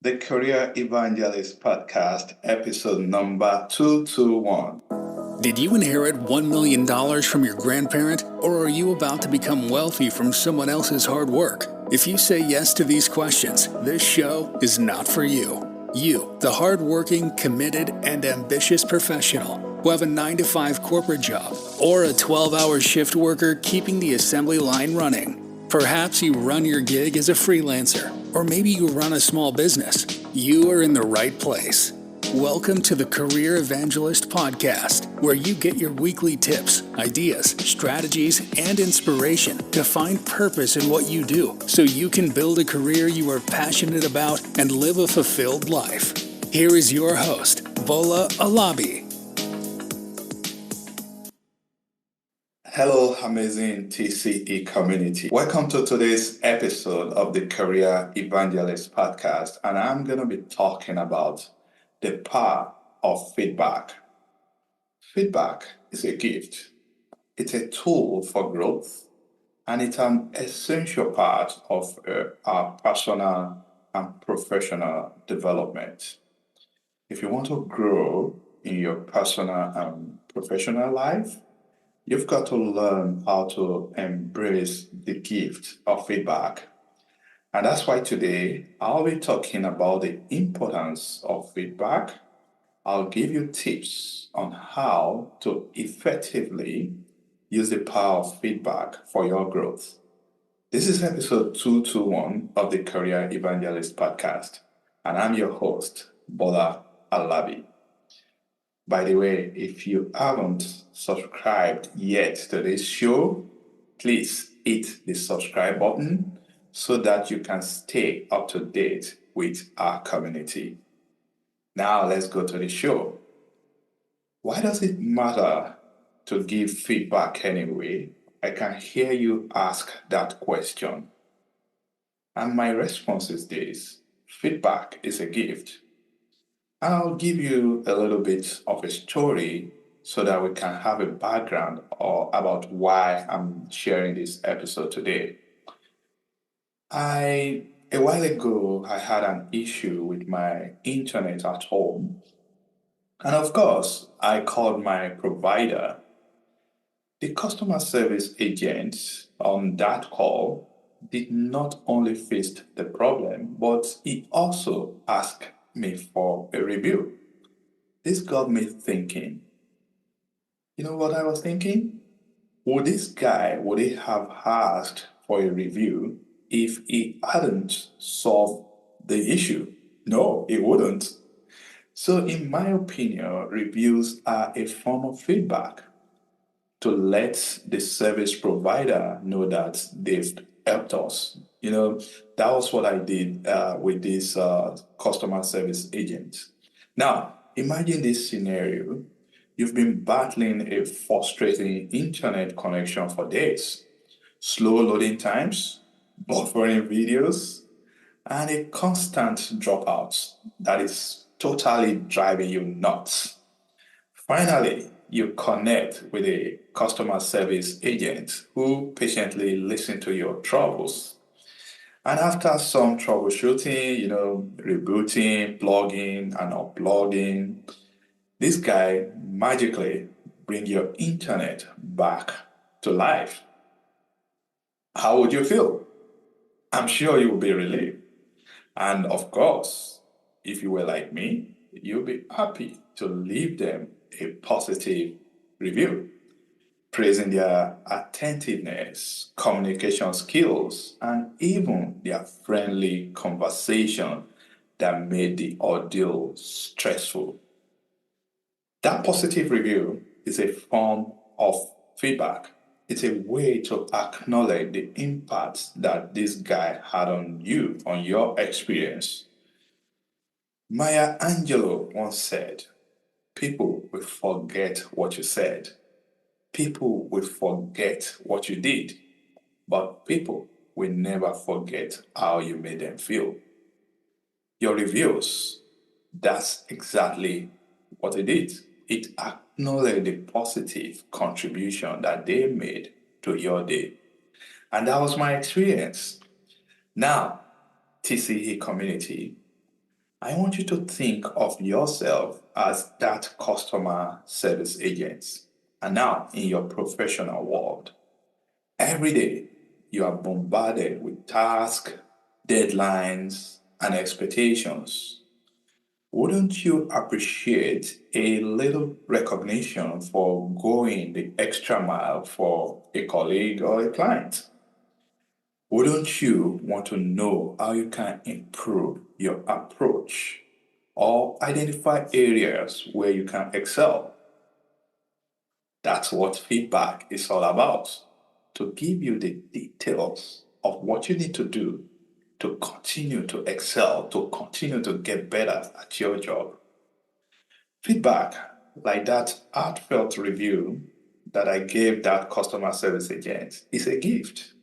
the Career Evangelist Podcast, episode number 221. Did you inherit $1 million from your grandparent, or are you about to become wealthy from someone else's hard work? If you say yes to these questions, this show is not for you. You, the hardworking, committed, and ambitious professional who have a 9-to-5 corporate job or a 12-hour shift worker keeping the assembly line running. Perhaps you run your gig as a freelancer, or maybe you run a small business. You are in the right place. Welcome to the Career Evangelist Podcast, where you get your weekly tips, ideas, strategies, and inspiration to find purpose in what you do so you can build a career you are passionate about and live a fulfilled life. Here is your host, Bola Alabi. Hello, amazing TCE community. Welcome to today's episode of the Career Evangelist Podcast, and I'm going to be talking about the power of feedback. Feedback is a gift. It's a tool for growth, and it's an essential part of our personal and professional development. If you want to grow in your personal and professional life, you've got to learn how to embrace the gift of feedback. And that's why today I'll be talking about the importance of feedback. I'll give you tips on how to effectively use the power of feedback for your growth. This is episode 221 of the Career Evangelist Podcast, and I'm your host, Bola Alabi. By the way, if you haven't subscribed yet to this show, please hit the subscribe button so that you can stay up to date with our community. Now let's go to the show. Why does it matter to give feedback anyway? I can hear you ask that question. And my response is this: feedback is a gift. I'll give you a little bit of a story so that we can have a background about why I'm sharing this episode today. A while ago, I had an issue with my internet at home. And of course, I called my provider. The customer service agent on that call did not only fix the problem, but he also asked me for a review. This got me thinking. You know what I was thinking? Would he have asked for a review if he hadn't solved the issue? No, he wouldn't. So, in my opinion, reviews are a form of feedback to let the service provider know that they've helped us. That was what I did with this customer service agent. Now, imagine this scenario. You've been battling a frustrating internet connection for days, slow loading times, buffering videos, and a constant dropout that is totally driving you nuts. Finally, you connect with a customer service agent who patiently listens to your troubles. And after some troubleshooting, rebooting, plugging, and uploading, this guy magically bring your internet back to life. How would you feel? I'm sure you will be relieved. And of course, if you were like me, you'll be happy to leave them a positive review, praising their attentiveness, communication skills, and even their friendly conversation that made the ordeal stressful. That positive review is a form of feedback. It's a way to acknowledge the impact that this guy had on you, on your experience. Maya Angelou once said, "People will forget what you said. People will forget what you did, but people will never forget how you made them feel." Your reviews, that's exactly what it is. It acknowledged the positive contribution that they made to your day. And that was my experience. Now, TCE community, I want you to think of yourself as that customer service agent. And now, in your professional world, every day you are bombarded with tasks, deadlines, and expectations. Wouldn't you appreciate a little recognition for going the extra mile for a colleague or a client? Wouldn't you want to know how you can improve your approach or identify areas where you can excel? That's what feedback is all about. To give you the details of what you need to do to continue to excel, to continue to get better at your job. Feedback, like that heartfelt review that I gave that customer service agent, is a gift.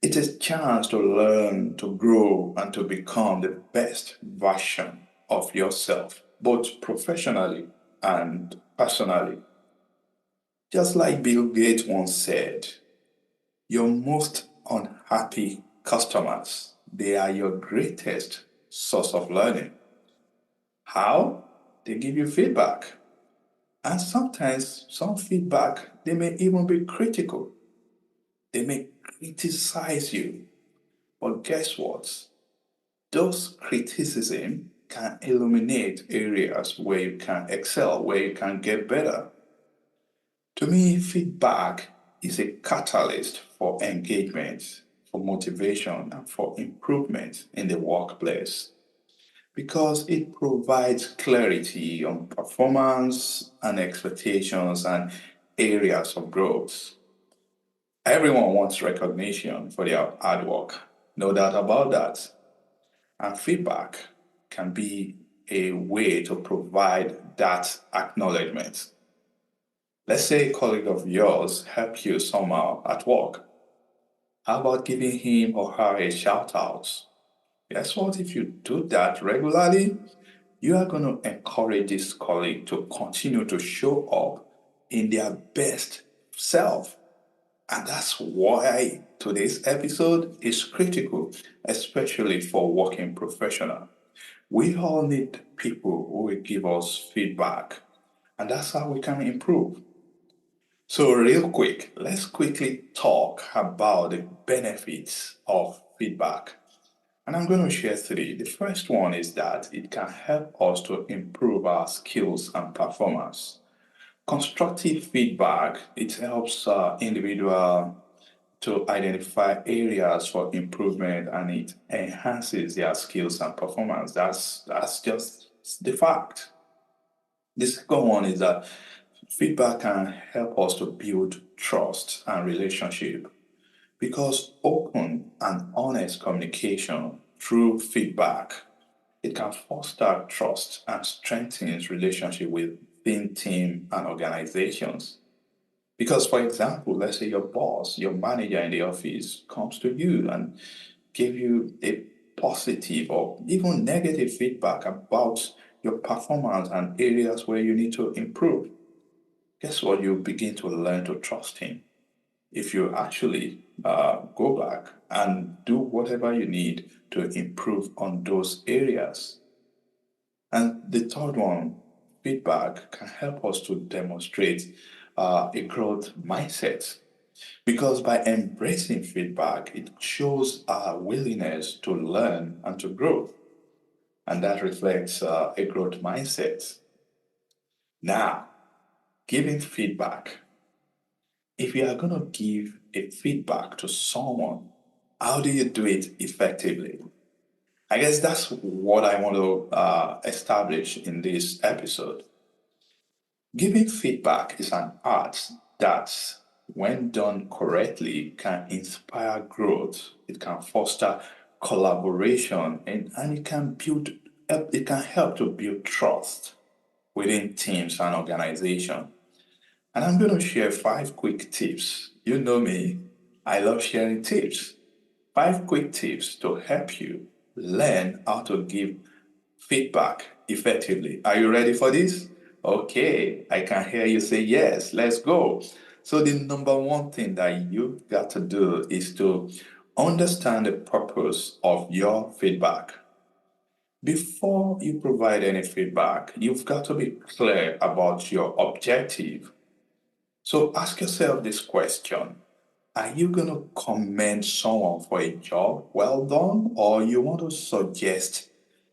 It's a chance to learn, to grow, and to become the best version of yourself, both professionally and personally. Just like Bill Gates once said, your most unhappy customers, they are your greatest source of learning. How? They give you feedback. And sometimes some feedback, they may even be critical. They may criticize you. But guess what? Those criticism can illuminate areas where you can excel, where you can get better. To me, feedback is a catalyst for engagement, for motivation, and for improvement in the workplace because it provides clarity on performance and expectations and areas of growth. Everyone wants recognition for their hard work, no doubt about that. And feedback can be a way to provide that acknowledgement. Let's say a colleague of yours helped you somehow at work. How about giving him or her a shout out? Guess what? If you do that regularly, you are going to encourage this colleague to continue to show up in their best self. And that's why today's episode is critical, especially for working professional. We all need people who will give us feedback, and that's how we can improve. So, real quick, let's quickly talk about the benefits of feedback. And I'm going to share three. The first one is that it can help us to improve our skills and performance. Constructive feedback, it helps individual to identify areas for improvement and it enhances their skills and performance. That's just the fact. The second one is that feedback can help us to build trust and relationship because open and honest communication through feedback it can foster trust and strengthens relationship within team and organizations. Because, for example, let's say your boss, your manager in the office comes to you and give you a positive or even negative feedback about your performance and areas where you need to improve. Guess what? You begin to learn to trust him. If you actually go back and do whatever you need to improve on those areas. And the third one, feedback can help us to demonstrate a growth mindset because by embracing feedback, it shows our willingness to learn and to grow. And that reflects a growth mindset. Now, giving feedback. If you are going to give a feedback to someone, how do you do it effectively? I guess that's what I want to establish in this episode. Giving feedback is an art that, when done correctly, can inspire growth. It can foster collaboration and it can help to build trust within teams and organizations. And I'm going to share five quick tips. You know me, I love sharing tips. Five quick tips to help you learn how to give feedback effectively. Are you ready for this? Okay, I can hear you say yes, let's go. So, the number one thing that you've got to do is to understand the purpose of your feedback. Before you provide any feedback, you've got to be clear about your objective. So ask yourself this question. Are you going to commend someone for a job well done, or you want to suggest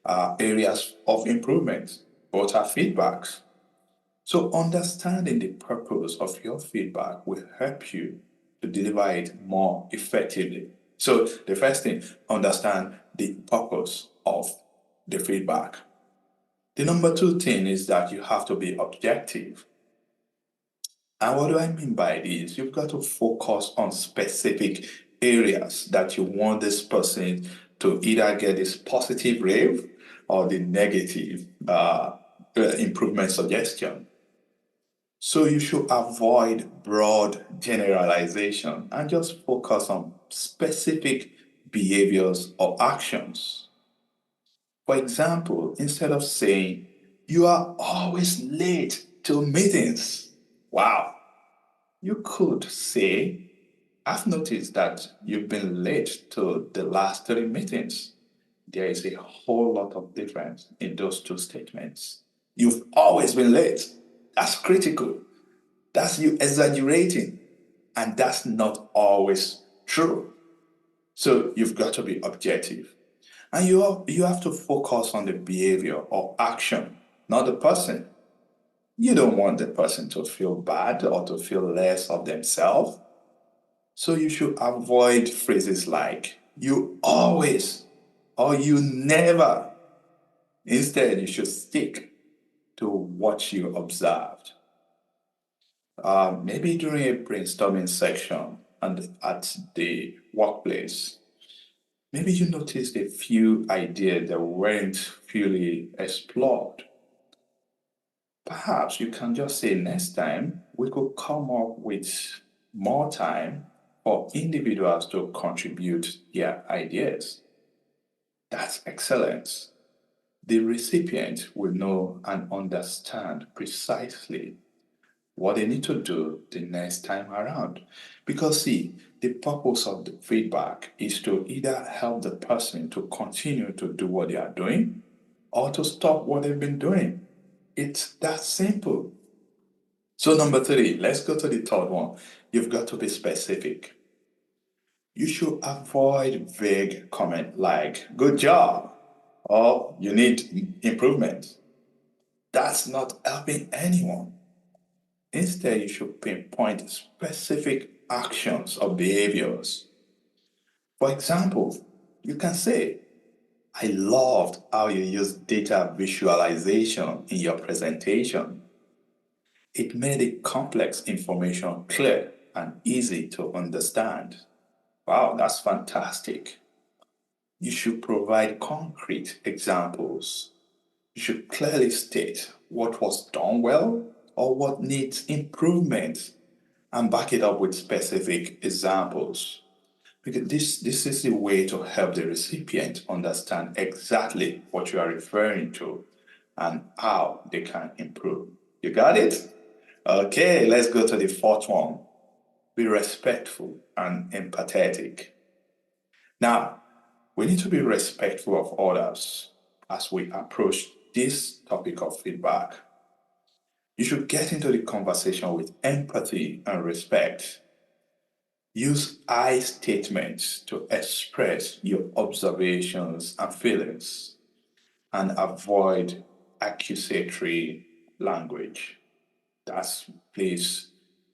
areas of improvement? Both are feedbacks. So understanding the purpose of your feedback will help you to deliver it more effectively. So the first thing, understand the purpose of the feedback. The number two thing is that you have to be objective. And what do I mean by this? You've got to focus on specific areas that you want this person to either get this positive rave or the negative improvement suggestion. So you should avoid broad generalization and just focus on specific behaviors or actions. For example, instead of saying, "You are always late to meetings," wow, you could say, "I've noticed that you've been late to the last 3 meetings." There is a whole lot of difference in those two statements. You've always been late. That's critical. That's you exaggerating. And that's not always true. So you've got to be objective. And you have to focus on the behavior or action, not the person. You don't want the person to feel bad or to feel less of themselves. So you should avoid phrases like, "you always," or "you never." Instead, you should stick to what you observed. Maybe during a brainstorming section and at the workplace, maybe you noticed a few ideas that weren't fully explored. Perhaps you can just say, "Next time we could come up with more time for individuals to contribute their ideas." That's excellent. The recipient will know and understand precisely what they need to do the next time around. Because, see, the purpose of the feedback is to either help the person to continue to do what they are doing or to stop what they've been doing. It's that simple. So, number three, let's go to the third one. You've got to be specific. You should avoid vague comment like "good job" or "you need improvement." That's not helping anyone. Instead, you should pinpoint specific actions or behaviors. For example, you can say, "I loved how you used data visualization in your presentation. It made the complex information clear and easy to understand." Wow, that's fantastic. You should provide concrete examples. You should clearly state what was done well or what needs improvement and back it up with specific examples. Because this is the way to help the recipient understand exactly what you are referring to and how they can improve. You got it? Okay, let's go to the fourth one. Be respectful and empathetic. Now, we need to be respectful of others as we approach this topic of feedback. You should get into the conversation with empathy and respect. Use "I" statements to express your observations and feelings and avoid accusatory language. That's, please,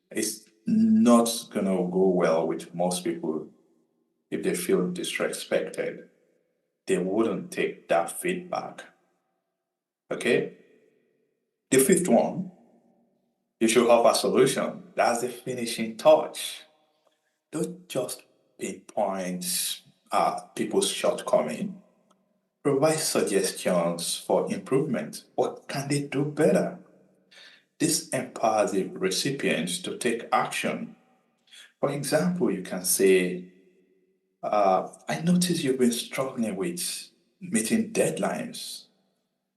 it's not gonna go well with most people if they feel disrespected. They wouldn't take that feedback. Okay? The fifth one, you should offer a solution. That's the finishing touch. Don't just pinpoint people's shortcoming. Provide suggestions for improvement. What can they do better? This empowers the recipient to take action. For example, you can say, "I notice you've been struggling with meeting deadlines.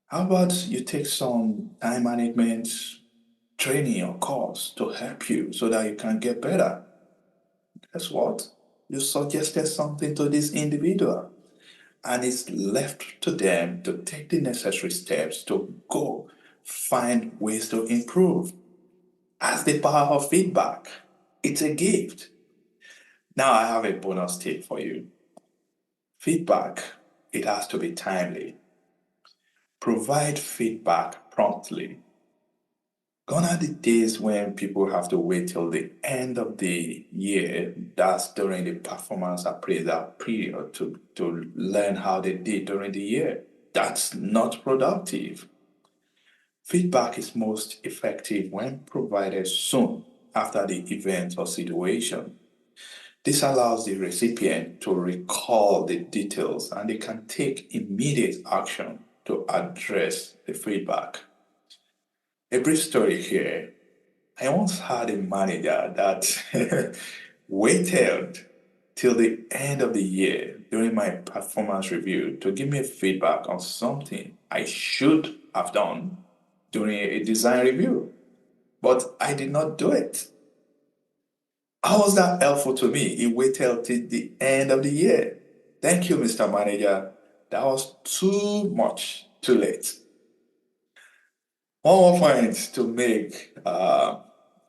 How about you take some time management training or course to help you so that you can get better?" Guess what? You suggested something to this individual. And it's left to them to take the necessary steps to go find ways to improve. That's the power of feedback. It's a gift. Now I have a bonus tip for you. Feedback, it has to be timely. Provide feedback promptly. Gone are the days when people have to wait till the end of the year, that's during the performance appraisal period, to learn how they did during the year. That's not productive. Feedback is most effective when provided soon after the event or situation. This allows the recipient to recall the details and they can take immediate action to address the feedback. A brief story here. I once had a manager that waited till the end of the year during my performance review to give me feedback on something I should have done during a design review, but I did not do it. How was that helpful to me? He waited till the end of the year. Thank you, Mr. Manager. That was too much, too late. One more point to make,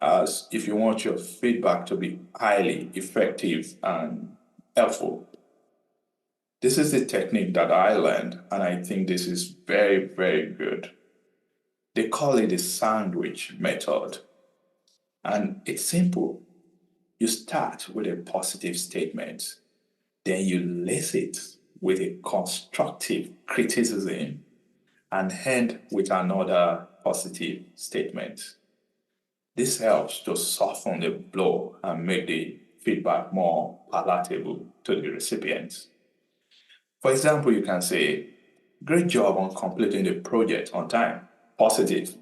as if you want your feedback to be highly effective and helpful. This is the technique that I learned, and I think this is very, very good. They call it the sandwich method, and it's simple. You start with a positive statement, then you lace it with a constructive criticism, and end with another positive statement. This helps to soften the blow and make the feedback more palatable to the recipient. For example, you can say, "Great job on completing the project on time." Positive.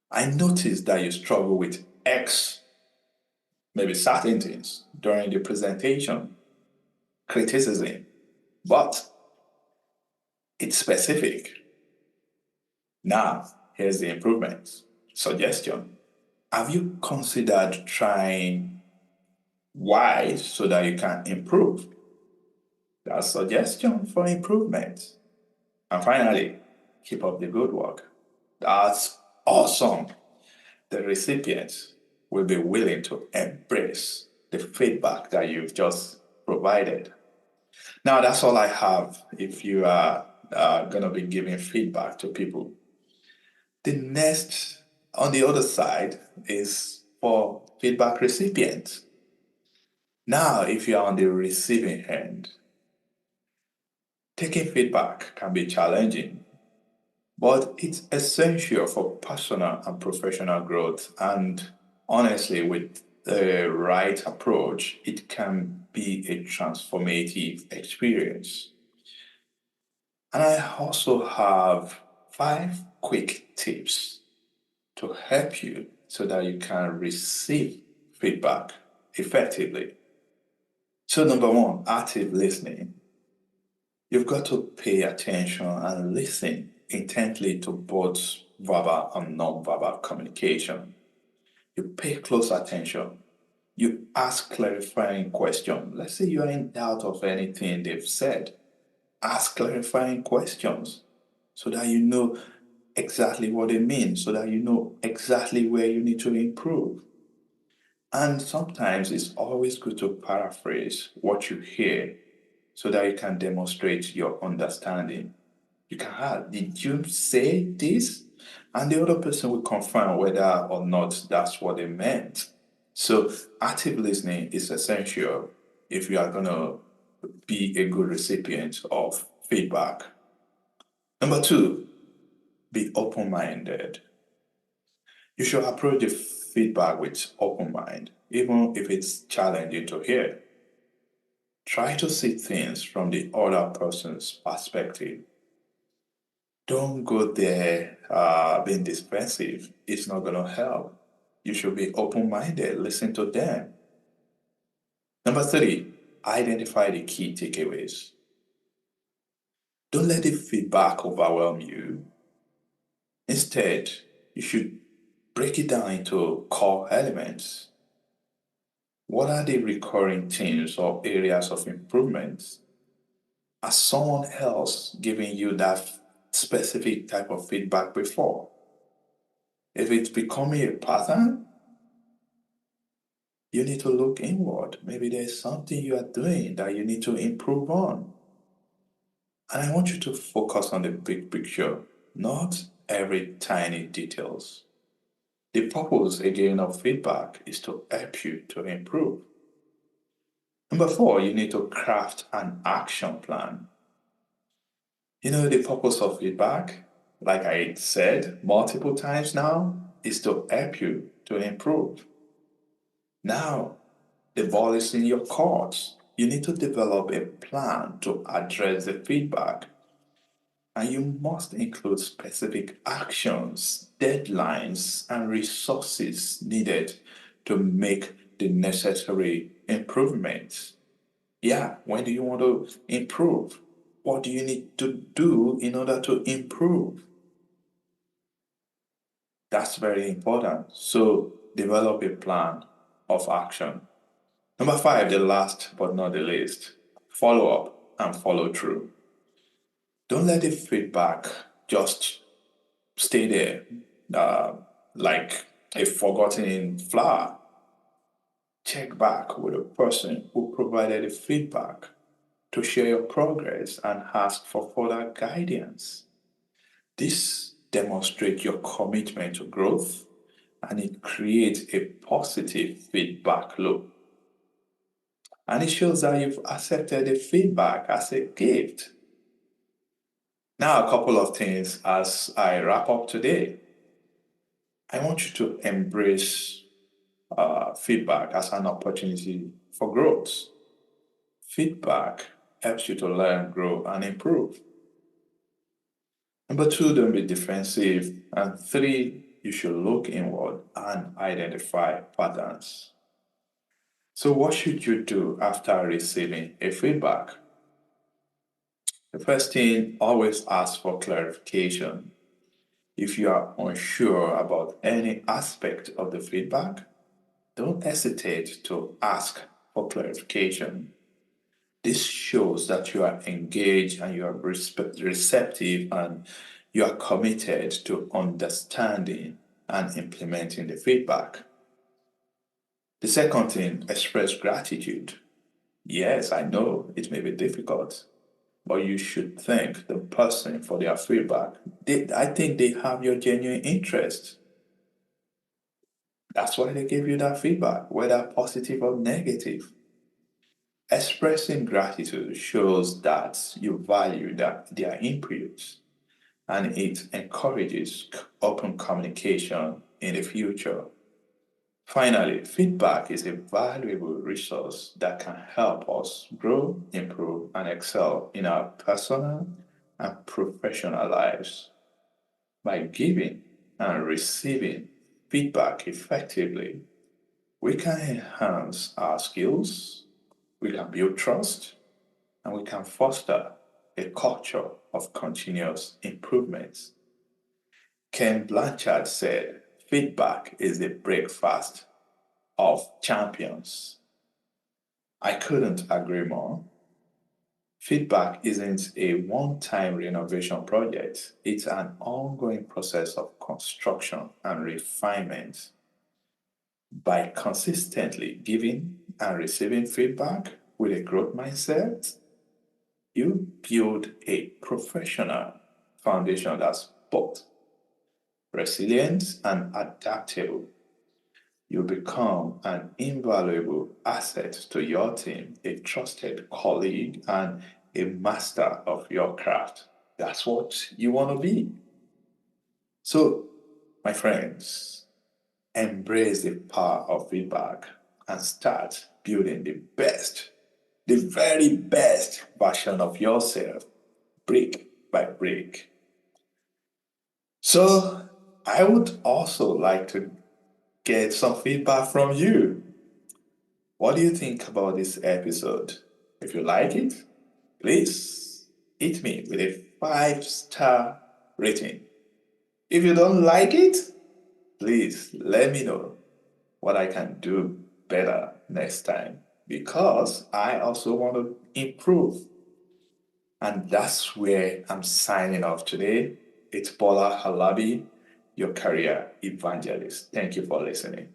"I noticed that you struggle with X, maybe certain things, during the presentation." Criticism. But it's specific. Now, here's the improvement. Suggestion. Have you considered trying Y so that you can improve? That's suggestion for improvement. And finally, keep up the good work. That's awesome. The recipient will be willing to embrace the feedback that you've just provided. Now, that's all I have if you are going to be giving feedback to people. The next, on the other side, is for feedback recipients. Now, if you're on the receiving end, taking feedback can be challenging, but it's essential for personal and professional growth. And honestly, with the right approach, it can be a transformative experience. And I also have 5 quick tips to help you so that you can receive feedback effectively. So, number 1, active listening. You've got to pay attention and listen intently to both verbal and non-verbal communication. You pay close attention. You ask clarifying questions. Let's say you are in doubt of anything they've said. Ask clarifying questions so that you know exactly what it means, so that you know exactly where you need to improve. And sometimes it's always good to paraphrase what you hear so that you can demonstrate your understanding. You can ask, "Did you say this?" And the other person will confirm whether or not that's what they meant. So active listening is essential if you are going to be a good recipient of feedback. Number 2, be open-minded. You should approach the feedback with open mind, even if it's challenging to hear. Try to see things from the other person's perspective. Don't go there being defensive. It's not going to help. You should be open-minded. Listen to them. Number 3, identify the key takeaways. Don't let the feedback overwhelm you. Instead, you should break it down into core elements. What are the recurring themes or areas of improvement? Has someone else giving you that specific type of feedback before? If it's becoming a pattern, you need to look inward. Maybe there's something you are doing that you need to improve on. And I want you to focus on the big picture, not every tiny details. The purpose again of feedback is to help you to improve. Number four, you need to craft an action plan. The purpose of feedback, like I said multiple times now, is to help you to improve. Now, the ball is in your court. You need to develop a plan to address the feedback. And you must include specific actions, deadlines, and resources needed to make the necessary improvements. Yeah, when do you want to improve? What do you need to do in order to improve? That's very important. So, develop a plan of action. Number five, the last but not the least, follow up and follow through. Don't let the feedback just stay there like a forgotten flower. Check back with the person who provided the feedback to share your progress and ask for further guidance. This demonstrates your commitment to growth and it creates a positive feedback loop. And it shows that you've accepted the feedback as a gift. Now, a couple of things as I wrap up today. I want you to embrace feedback as an opportunity for growth. Feedback helps you to learn, grow, and improve. Number two, don't be defensive. And three, you should look inward and identify patterns. So, what should you do after receiving a feedback? The first thing, always ask for clarification. If you are unsure about any aspect of the feedback, don't hesitate to ask for clarification. This shows that you are engaged and you are receptive and you are committed to understanding and implementing the feedback. The second thing, express gratitude. Yes, I know it may be difficult, but you should thank the person for their feedback. I think they have your genuine interest. That's why they gave you that feedback, whether positive or negative. Expressing gratitude shows that you value their inputs and it encourages open communication in the future. Finally, feedback is a valuable resource that can help us grow, improve, and excel in our personal and professional lives. By giving and receiving feedback effectively, we can enhance our skills, we can build trust, and we can foster a culture of continuous improvement. Ken Blanchard said, feedback is the breakfast of champions. I couldn't agree more. Feedback isn't a one-time renovation project. It's an ongoing process of construction and refinement. By consistently giving and receiving feedback with a growth mindset, you build a professional foundation that's both resilient and adaptable. You become an invaluable asset to your team, a trusted colleague, and a master of your craft. That's what you want to be. So, my friends, embrace the power of feedback and start building the very best version of yourself, brick by brick. So, I would also like to get some feedback from you. What do you think about this episode? If you like it, please hit me with a 5-star rating. If you don't like it, please let me know what I can do better next time because I also want to improve. And that's where I'm signing off today. It's Bola Halabi, your career evangelist. Thank you for listening.